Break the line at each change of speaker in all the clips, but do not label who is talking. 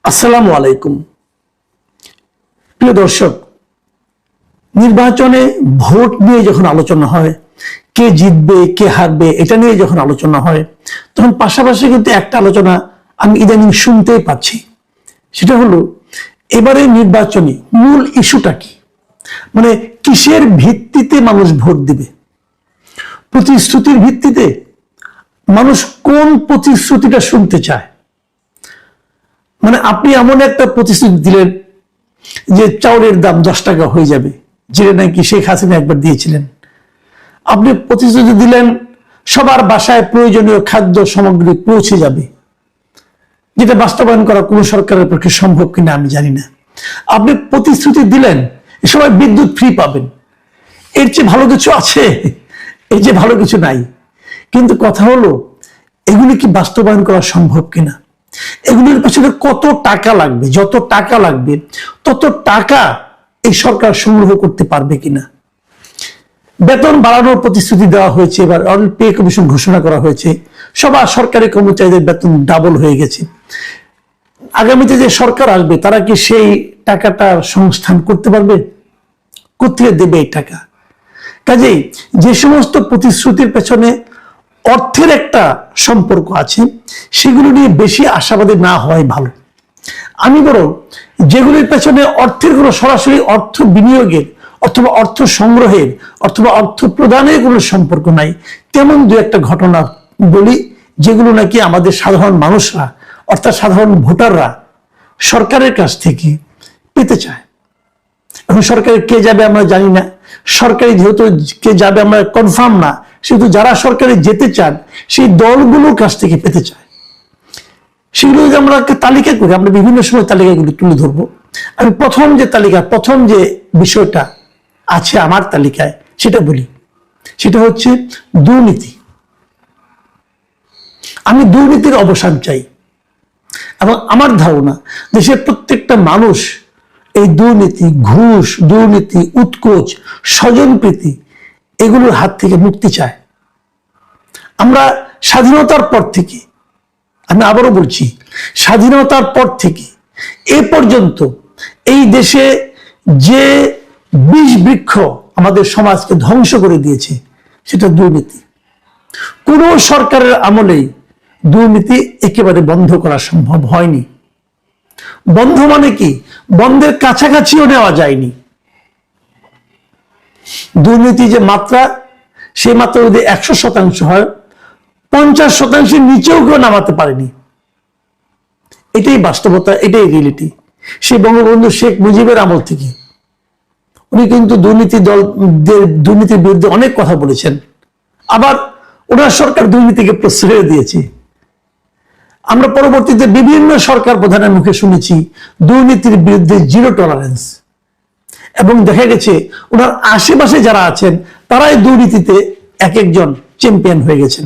আসসালামু আলাইকুম। প্রিয় দর্শক, নির্বাচনে ভোট নিয়ে যখন আলোচনা হয়, কে জিতবে কে হারবে এটা নিয়ে যখন আলোচনা হয়, তখন পাশাপাশি কিন্তু একটা আলোচনা আমি ইদানিং শুনতেই পাচ্ছি। সেটা হলো এবারে নির্বাচনী মূল ইস্যুটা কি, মানে কিসের ভিত্তিতে মানুষ ভোট দিবে? প্রতিশ্রুতির ভিত্তিতে? মানুষ কোন প্রতিশ্রুতিটা শুনতে চায়? মানে আপনি এমন একটা প্রতিশ্রুতি দিলেন যে চাউলের দাম 10 টাকা হয়ে যাবে, যেটা নাকি শেখ হাসিনা একবার দিয়েছিলেন। আপনি প্রতিশ্রুতি দিলেন সবার বাসায় প্রয়োজনীয় খাদ্য সামগ্রী পৌঁছে যাবে, যেটা বাস্তবায়ন করা কোনো সরকারের পক্ষে সম্ভব কিনা আমি জানি না। আপনি প্রতিশ্রুতি দিলেন সবাই বিদ্যুৎ ফ্রি পাবেন। এর চেয়ে ভালো কিছু আছে? এর চেয়ে ভালো কিছু নাই। কিন্তু কথা হলো, এগুলি কি বাস্তবায়ন করা সম্ভব কিনা? এগুলির পেছনে কত টাকা লাগবে? যত টাকা লাগবে তত টাকা এই সরকার সংগ্রহ করতে পারবে কিনা? বেতন বাড়ানোর প্রতিশ্রুতি দেওয়া হয়েছে, এবার পে কমিশন ঘোষণা করা হয়েছে, সবার সরকারি কর্মচারীদের বেতন ডাবল হয়ে গেছে। আগামীতে যে সরকার আসবে তারা কি সেই টাকাটা সংস্থান করতে পারবে? কোথেকে দেবে এই টাকা? কাজেই যে সমস্ত প্রতিশ্রুতির পেছনে অর্থের একটা সম্পর্ক আছে, সেগুলো নিয়ে বেশি আশাবাদী না হওয়াই ভালো। আমি বরং যেগুলির পেছনে অর্থের কোনো সরাসরি অর্থ বিনিয়োগের অথবা অর্থ সংগ্রহের অথবা অর্থ প্রদানের কোনো সম্পর্ক নাই, তেমন দু একটা ঘটনা বলি, যেগুলো নাকি আমাদের সাধারণ মানুষরা অর্থাৎ সাধারণ ভোটাররা সরকারের কাছ থেকে পেতে চায়। এখন সরকারে কে যাবে আমরা জানি না, সরকারি যেহেতু কে যাবে আমরা কনফার্ম না, সেহেতু যারা সরকারে যেতে চান সেই দলগুলোর কাছ থেকে পেতে চায়। সেগুলো যদি আমরা একটা তালিকা করি, আমরা বিভিন্ন সময় তালিকাগুলি তুলে ধরবো। আমি প্রথম যে বিষয়টা আছে আমার তালিকায় সেটা বলি, সেটা হচ্ছে দুর্নীতি। আমি দুর্নীতির অবসান চাই এবং আমার ধারণা দেশের প্রত্যেকটা মানুষ এই দুর্নীতি, ঘুষ, দুর্নীতি, উৎকোচ, স্বজনপ্রীতি এগুলোর হাত থেকে মুক্তি চায়। আমরা স্বাধীনতার পর থেকে, আমি আবারও বলছি, স্বাধীনতার পর থেকে এ পর্যন্ত এই দেশে যে বিষ বৃক্ষ আমাদের সমাজকে ধ্বংস করে দিয়েছে সেটা দুর্নীতি। কোন সরকারের আমলেই দুর্নীতি একেবারে বন্ধ করা সম্ভব হয়নি। বন্ধ মানে কি? বন্ধের কাছাকাছিও নেওয়া যায়নি। দুর্নীতি যে মাত্রা, সে মাত্রা যদি 100% হয়, 50%-এর নিচেও কেউ নামাতে পারেনি। এটাই বাস্তবতা, এটাই রিয়েলিটি। সে বঙ্গবন্ধু শেখ মুজিবের আমল থেকে উনি কিন্তু দুর্নীতির বিরুদ্ধে অনেক কথা বলেছেন, আবার ওনার সরকার দুর্নীতিকে প্রশ্রয় দিয়েছে। আমরা পরবর্তীতে বিভিন্ন সরকার প্রধানের মুখে শুনেছি দুর্নীতির বিরুদ্ধে জিরো টলারেন্স, এবং দেখা গেছে ওনার আশেপাশে যারা আছেন তারাই দুর্নীতিতে এক একজন চ্যাম্পিয়ন হয়ে গেছেন।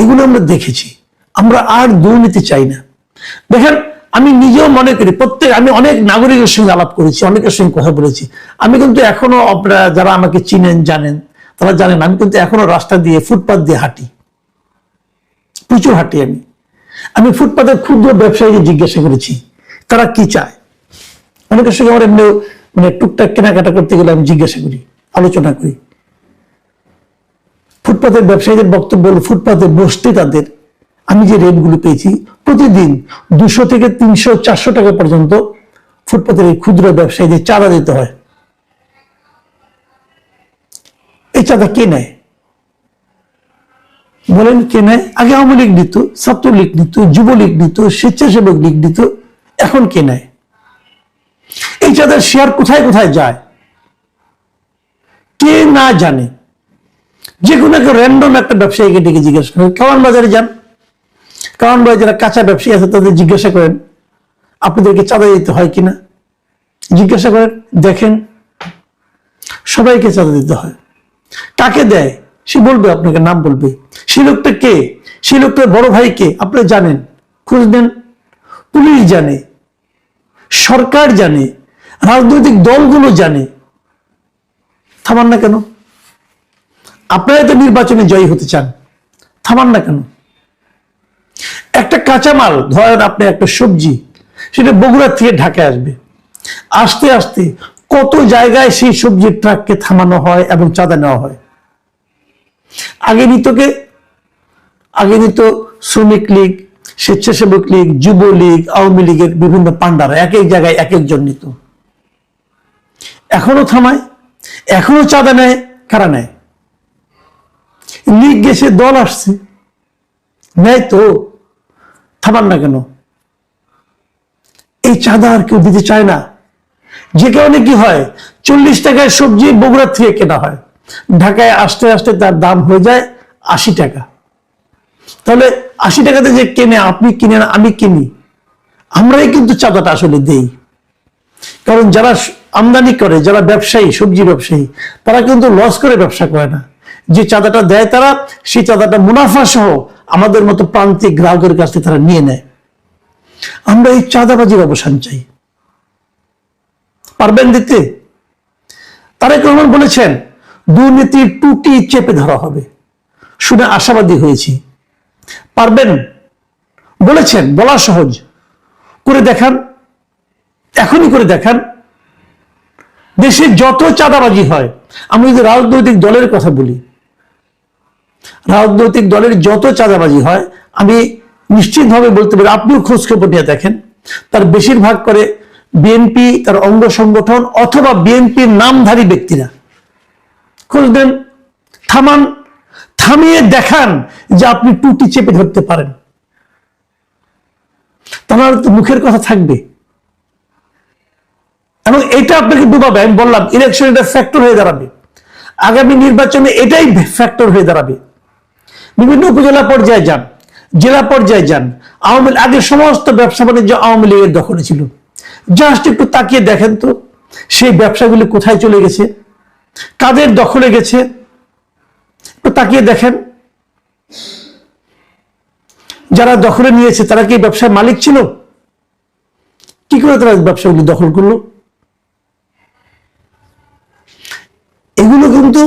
এগুলো আমরা দেখেছি। আমরা আর দুর্নীতি চাই না। দেখেন, আমি নিজেও মনে করি, আমি অনেক নাগরিকের সঙ্গে আলাপ করেছি, অনেকের সঙ্গে কথা বলেছি। আমি কিন্তু এখনো, আপনারা যারা আমাকে চিনেন জানেন, তারা জানেন আমি কিন্তু এখনো রাস্তা দিয়ে, ফুটপাথ দিয়ে হাঁটি, প্রচুর হাঁটি। আমি ফুটপাথের ক্ষুদ্র ব্যবসায়ীকে জিজ্ঞাসা করেছি তারা কি চায়। অনেকের সঙ্গে আমার এমনি মানে টুকটাক কেনাকাটা করতে গেলে আমি জিজ্ঞাসা করি, আলোচনা করি। ফুটপাথের ব্যবসায়ীদের বক্তব্য হল, ফুটপাথে বসতে তাদের, আমি যে রেটগুলো পেয়েছি, প্রতিদিন 200 থেকে 300, 400 টাকা পর্যন্ত ফুটপাথের এই ক্ষুদ্র ব্যবসায়ীদের চাঁদা দিতে হয়। এই চাঁদা কে নেয় বলেন? কে নেয়? আগে আওয়ামী লীগ নিত, ছাত্রলীগ নিত, যুবলীগ নিত, স্বেচ্ছাসেবক লীগ নিত, এখন কে নেয়? এই চাঁদার শেয়ার কোথায় কোথায় যায় কে না জানে। যে কোনো একটা র্যান্ডম একটা ব্যবসায়ীকে ডেকে জিজ্ঞাসা করেন, কারওয়ান বাজারে যান, কারওয়ান বাজারে যারা কাঁচা ব্যবসায়ী আছে তাদের জিজ্ঞাসা করেন আপনাদেরকে চাঁদা দিতে হয় কিনা, জিজ্ঞাসা করেন, দেখেন সবাইকে চাঁদা দিতে হয়। কাকে দেয় সে বলবে, আপনাকে নাম বলবে। সেই লোকটা কে? সেই লোকটার বড় ভাই কে আপনারা জানেন, খোঁজ নেন। পুলিশ জানে, সরকার জানে, রাজনৈতিক দলগুলো জানে। থামান না কেন? আপনারা তো নির্বাচনে জয়ী হতে চান, থামান না কেন? একটা কাঁচামাল, ধরেন আপনি একটা সবজি, সেটা বগুড়া থেকে ঢাকায় আসবে, আস্তে আস্তে কত জায়গায় সেই সবজির ট্রাককে থামানো হয় এবং চাঁদা নেওয়া হয়। আগে নিত শ্রমিক লীগ, স্বেচ্ছাসেবক লীগ, যুবলীগ, আওয়ামী লীগের বিভিন্ন পান্ডারা এক এক জায়গায় এক একজন নিত। এখনো থামায়, এখনো চাঁদা নেয়। কারা নেয়? লীগ গেছে, দল আসছে, নেয় তো, থামান না কেন? এই চাঁদা আর কেউ দিতে চায় না। যে কারণে কি হয়, 40 টাকায় সবজি বগুড়া থেকে কেনা হয়, ঢাকায় আসতে আসতে তার দাম হয়ে যায় 80 টাকা। তাহলে 80 টাকাতে যে কেনে, আপনি কিনেন, আমি কিনি, আমরাই কিন্তু চাঁদাটা আসলে দেই। কারণ যারা আমদানি করে, যারা ব্যবসায়ী, সবজি ব্যবসায়ী, তারা কিন্তু লস করে ব্যবসা করে না। যে চাঁদাটা দেয় তারা, সেই চাঁদাটা মুনাফা সহ আমাদের মতো প্রান্তিক গ্রাহকের কাছ থেকে তারা নিয়ে নেয়। আমরা এই চাঁদাবাজির অবসান চাই। পারবেন দিতে? তারেক রহমান বলেছেন দুর্নীতির টুটি চেপে ধরা হবে। শুনে আশাবাদী হয়েছি। পারবেন? বলেছেন, বলা সহজ, করে দেখান, এখনই করে দেখান। দেশে যত চাঁদাবাজি হয়, আমি যদি রাজনৈতিক দলের কথা বলি, রাজনৈতিক দলের যত চাঁদাবাজি হয়, আমি নিশ্চিতভাবে বলতে পারি, আপনিও খোঁজ খবর নিয়ে দেখেন, তার বেশিরভাগ করে বিএনপি, তার অঙ্গ সংগঠন অথবা বিএনপির নামধারী ব্যক্তিরা। খোঁজ দেন, থামান, থামিয়ে দেখান যে আপনি টুটি চেপে ধরতে পারেন। তাহলে তো মুখের কথা থাকবে। এবং এটা আপনাকে ডুবাবে। আমি বললাম, ইলেকশন এটা ফ্যাক্টর হয়ে দাঁড়াবে, আগামী নির্বাচনে এটাই ফ্যাক্টর হয়ে দাঁড়াবে। বিভিন্ন উপজেলা পর্যায়ে যান, জেলা পর্যায়ে যান, আওয়ামী আগের সমস্ত ব্যবসা বাণিজ্য আওয়ামী লীগের দখলে ছিল। জাস্ট একটু তাকিয়ে দেখেন তো, সেই ব্যবসাগুলি কোথায় চলে গেছে, কাদের দখলে গেছে, একটু তাকিয়ে দেখেন। যারা দখলে নিয়েছে তারা কি ব্যবসার মালিক ছিল? কি করে তারা ব্যবসাগুলি দখল করলো? এগুলো কিন্তু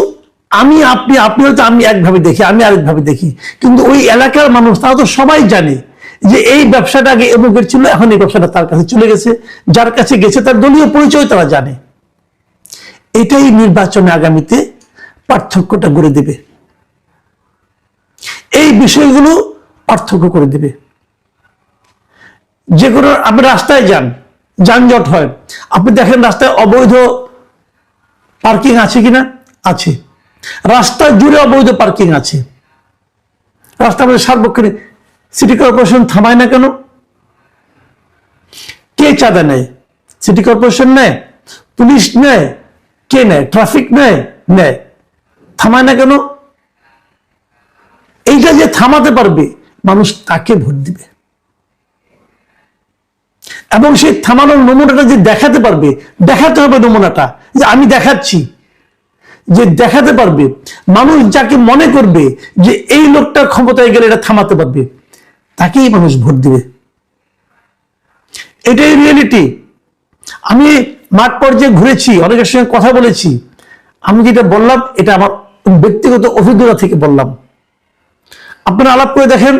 আপনি হয়তো আমি একভাবে দেখি, আমি আরেকভাবে দেখি, কিন্তু ওই এলাকার মানুষ, তারা তো সবাই জানে যে এই ব্যবসাটা আগে এমুকের ছিল, এখন এই ব্যবসাটা তার কাছে চলে গেছে। যার কাছে গেছে তার দলীয় পরিচয় তারা জানে। এটাই নির্বাচনে আগামীতে পার্থক্যটা গড়ে দেবে। এই বিষয়গুলো পার্থক্য করে দেবে। যে কোনো, আপনি রাস্তায় যান, যানজট হয়, আপনি দেখেন রাস্তায় অবৈধ পার্কিং আছে কিনা? আছে। রাস্তা জুড়ে অবৈধ পার্কিং আছে। রাস্তা আমাদের সার্বক্ষণিক। সিটি কর্পোরেশন থামায় না কেন? কে চাঁদা নেয়? সিটি কর্পোরেশন নেয়? পুলিশ নেয়? কে নেয়? ট্রাফিক নেয়? নেয়। থামায় না কেন? এইটা যে থামাতে পারবে, মানুষ তাকে ভোট দিবে। এবং সেই থামানোর নমুনাটা যে দেখাতে পারবে, দেখাতে হবে নমুনাটা, যে আমি দেখাচ্ছি, যে দেখাতে পারবে, মানুষ যাকে মনে করবে যে এই লোকটা ক্ষমতায় গেলে এটা থামাতে পারবে, তাকেই মানুষ ভোট দিবে। এটাই রিয়েলিটি। আমি মাঠ পর্যায়ে ঘুরেছি, অনেকের সঙ্গে কথা বলেছি। আমি যেটা বললাম, এটা আমার ব্যক্তিগত অভিজ্ঞতা থেকে বললাম। আপনারা আলাপ করে দেখেন,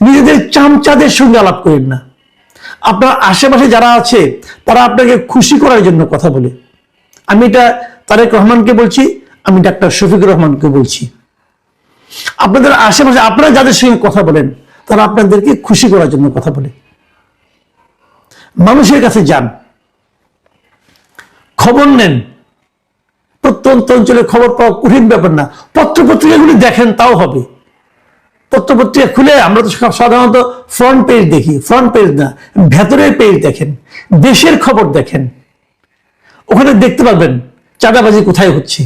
নিজেদের চামচাদের সঙ্গে আলাপ করেন না। আপনার আশেপাশে যারা আছে তারা আপনাকে খুশি করার জন্য কথা বলে। আমি এটা তারেক রহমানকে বলছি, আমি ডাক্তার শফিকুর রহমানকে বলছি। আপনাদের আশেপাশে আপনারা যাদের সঙ্গে কথা বলেন, তারা আপনাদেরকে খুশি করার জন্য কথা বলে। মানুষের কাছে যান, খবর নেন। প্রত্যন্ত অঞ্চলে খবর পাওয়া কঠিন ব্যাপার না। পত্রপত্রিকাগুলি দেখেন, তাও হবে। পত্রপত্রিকা খুলে আমরা তো সাধারণত ফ্রন্ট পেজ দেখি, ফ্রন্ট পেজ না, ভেতরের পেজ দেখেন, দেশের খবর দেখেন। ওখানে দেখতে পাবেন চাঁদাবাজি কোথায় হচ্ছে,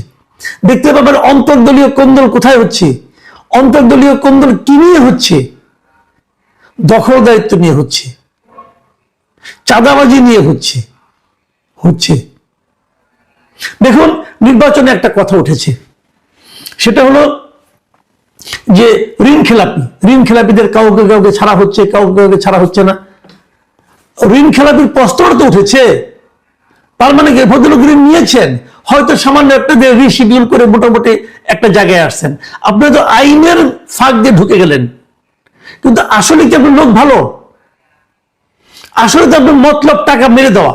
দেখতে পাবেন অন্তর্দলীয় কোন্দল কোথায় হচ্ছে, অন্তর্দলীয় কোন্দল কি নিয়ে হচ্ছে, দখল দায়িত্ব নিয়ে হচ্ছে, চাঁদাবাজি নিয়ে হচ্ছে। দেখুন, নির্বাচনে একটা কথা উঠেছে, সেটা হলো যে ঋণ খেলাপিদের কাউকে কাউকে ছাড়া হচ্ছে, কাউকে কাউকে ছাড়া হচ্ছে না। ঋণ খেলাপির প্রস্তাব তো উঠেছে, তার মানে কি ভদ্রলোক ঋণ নিয়েছেন, হয়তো সামান্য একটা রিশিডিউল করে মোটামুটি একটা জায়গায় আসছেন। আপনি তো আইনের ফাঁক দিয়ে ঢুকে গেলেন। কিন্তু আসলে কি আপনার লোক ভালো? আসলে তো আপনার মতলব টাকা মেরে দেওয়া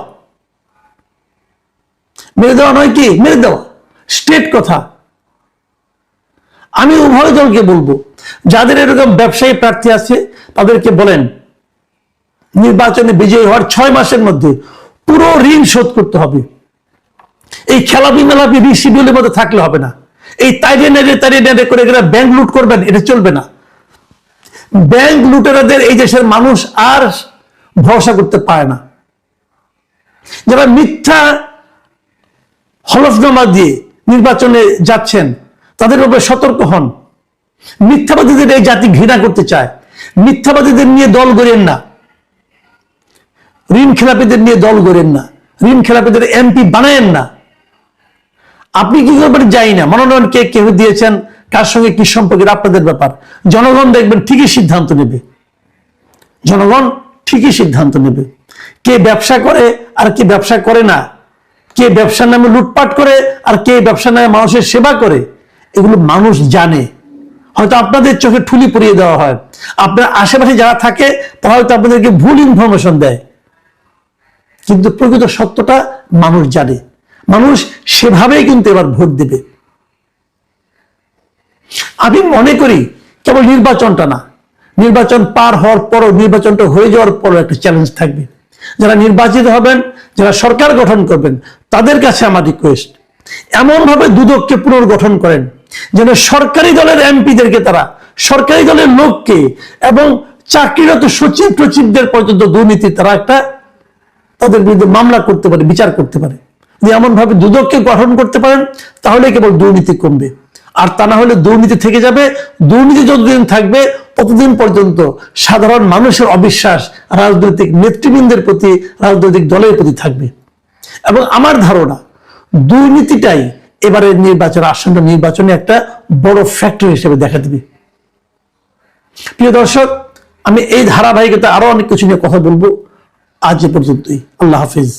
নয় কি? মেরে দেওয়া স্ট্রেট কথা। আমি উভয় দলকে বলবো, যাদের এরকম ব্যবসায়ী প্রার্থী আছে তাদেরকে বলেন নির্বাচনে বিজয়ী হওয়ার 6 মাসের মধ্যে পুরো ঋণ শোধ করতে হবে। এই খেলাপি মেলাপি ঋষিবিলের মধ্যে থাকলে হবে না। এই তাইরে নেড়ে করে ব্যাংক লুট করবেন, এটা চলবে না। ব্যাংক লুটেরাদের এই দেশের মানুষ আর ভরসা করতে পারে না। যারা মিথ্যা হলফনামা দিয়ে নির্বাচনে যাচ্ছেন তাদের উপরে সতর্ক হন। মিথ্যাবাদীদের এই জাতি ঘৃণা করতে চায়। মিথ্যাবাদীদের নিয়ে দল গড়েন না, ঋণ খেলাপিদের নিয়ে দল গড়েন না, ঋণ খেলাপিদের এমপি বানায়েন না। আপনি কি করবেন যাই না, মনোনয়ন কে কেউ দিয়েছেন, কার সঙ্গে কি সম্পর্কের আপনাদের ব্যাপার। জনগণ দেখবেন ঠিকই সিদ্ধান্ত নেবে। জনগণ ঠিকই সিদ্ধান্ত নেবে। কে ব্যবসা করে আর কে ব্যবসা করে না, কে ব্যবসার নামে লুটপাট করে আর কে ব্যবসার নামে মানুষের সেবা করে, এগুলো মানুষ জানে। হয়তো আপনাদের চোখে ঠুলি পরিয়ে দেওয়া হয়, আপনার আশেপাশে যারা থাকে তারা হয়তো আপনাদেরকে ভুল ইনফরমেশন দেয়, কিন্তু প্রকৃত সত্যটা মানুষ জানে। মানুষ সেভাবেই কিন্তু এবার ভোট দেবে। আমি মনে করি কেবল নির্বাচনটা না, নির্বাচন পার হওয়ার পরও, নির্বাচনটা হয়ে যাওয়ার পরও একটা চ্যালেঞ্জ থাকবে। যারা নির্বাচিত হবেন, যারা সরকার গঠন করবেন, তাদের কাছে আমার রিকোয়েস্ট, এমনভাবে দুদককে পুনর্গঠন করেন যেন সরকারি দলের এমপিদেরকে, তারা সরকারি দলের লোককে এবং চাকরিরত সচিব টচিবদের পর্যন্ত দুর্নীতি তারা একটা তাদের বিরুদ্ধে মামলা করতে পারে, বিচার করতে পারে। যদি এমন ভাবে দুদককে গঠন করতে পারেন তাহলে কেবল দুর্নীতি কমবে। আর তা না হলে দুর্নীতি থেকে যাবে। দুর্নীতি যতদিন থাকবে ততদিন পর্যন্ত সাধারণ মানুষের অবিশ্বাস রাজনৈতিক নেতৃবৃন্দের প্রতি, রাজনৈতিক দলের প্রতি থাকবে। এবং আমার ধারণা দুর্নীতিটাই এবারের নির্বাচন, আসন্ন নির্বাচনে একটা বড় ফ্যাক্টর হিসেবে দেখা দিবে। প্রিয় দর্শক, আমি এই ধারাবাহিকতা আরো অনেক কিছু নিয়ে কথা বলবো। আজ এ পর্যন্তই। আল্লাহ হাফিজ।